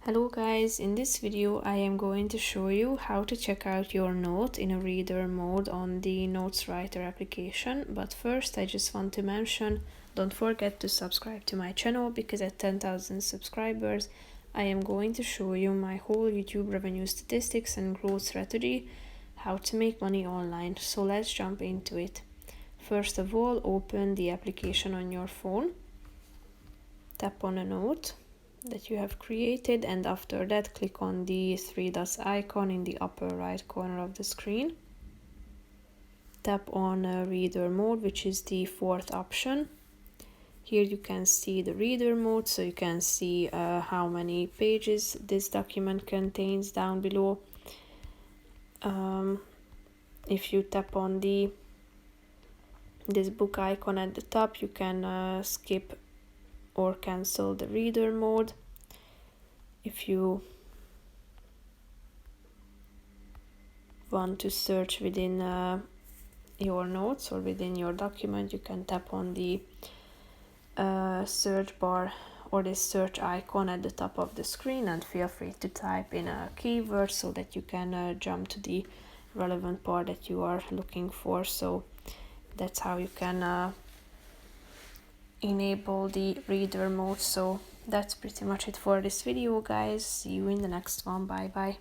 Hello guys, in this video I am going to show you how to check out your note in a reader mode on the Notes Writer application. But first I just want to mention, don't forget to subscribe to my channel because at 10,000 subscribers I am going to show you my whole YouTube revenue statistics and growth strategy, how to make money online. So let's jump into it. First of all, open the application on your phone, tap on a note that you have created, and after that click on the three dots icon in the upper right corner of the screen. Tap on reader mode, which is the fourth option. Here you can see the reader mode, so you can see how many pages this document contains down below. If you tap on this book icon at the top, you can skip or cancel the reader mode. If you want to search within your notes or within your document, you can tap on the search bar or this search icon at the top of the screen and feel free to type in a keyword so that you can jump to the relevant part that you are looking for. So that's how you can enable the reader mode. So that's pretty much it for this video, guys. See you in the next one. Bye bye.